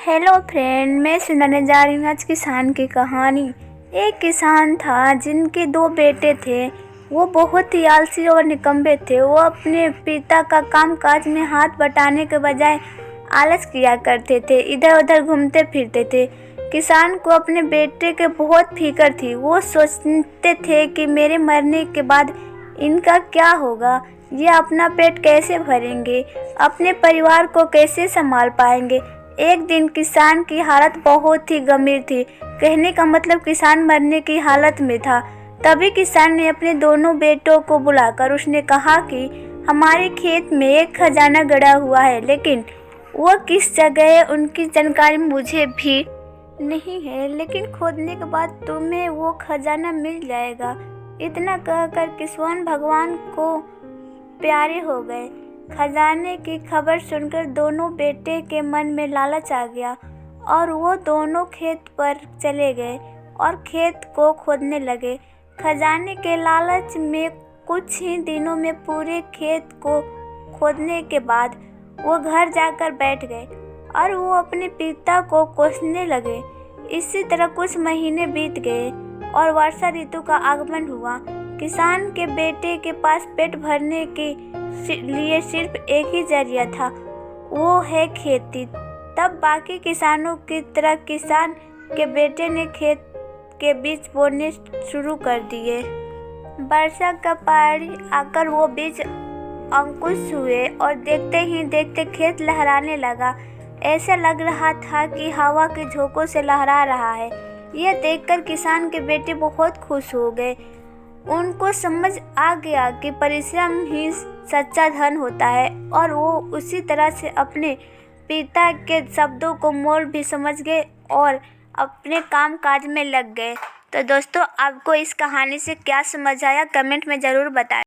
Hello friend, मैं सुनाने जा रही हूँ आज किसान की कहानी। एक किसान था जिनके दो बेटे थे। वो बहुत ही आलसी और निकम्मे थे। वो अपने पिता का कामकाज में हाथ बटाने के बजाय आलस किया करते थे, इधर उधर घूमते फिरते थे। किसान को अपने बेटे के बहुत फिक्र थी। वो सोचते थे कि मेरे मरने के बाद इनका क्या होगा, ये अपना पेट कैसे भरेंगे, अपने परिवार को कैसे संभाल पाएंगे। एक दिन किसान की हालत बहुत ही गंभीर थी। कहने का मतलब किसान मरने की हालत में था। तभी किसान ने अपने दोनों बेटों को बुलाकर उसने कहा कि हमारे खेत में एक खजाना गड़ा हुआ है, लेकिन वो किस जगह है उनकी जानकारी मुझे भी नहीं है, लेकिन खोदने के बाद तुम्हें वो खजाना मिल जाएगा। इतना कहकर किसान भगवान को प्यारे हो गए। खजाने की खबर सुनकर दोनों बेटे के मन में लालच आ गया और वो दोनों खेत पर चले गए और खेत को खोदने लगे। खजाने के लालच में कुछ ही दिनों में पूरे खेत को खोदने के बाद वो घर जाकर बैठ गए और वो अपने पिता को कोसने लगे। इसी तरह कुछ महीने बीत गए और वर्षा ऋतु का आगमन हुआ। किसान के बेटे के पास पेट भरने के लिए सिर्फ एक ही जरिया था, वो है खेती। तब बाकी किसानों की तरह किसान के बेटे ने खेत के बीज बोने शुरू कर दिए। वर्षा का पानी आकर वो बीज अंकुश हुए और देखते ही देखते खेत लहराने लगा। ऐसा लग रहा था कि हवा के झोंकों से लहरा रहा है। यह देखकर किसान के बेटे बहुत खुश हो गए। उनको समझ आ गया कि परिश्रम ही सच्चा धन होता है और वो उसी तरह से अपने पिता के शब्दों को मोल भी समझ गए और अपने काम काज में लग गए। तो दोस्तों, आपको इस कहानी से क्या समझ आया कमेंट में ज़रूर बताएं।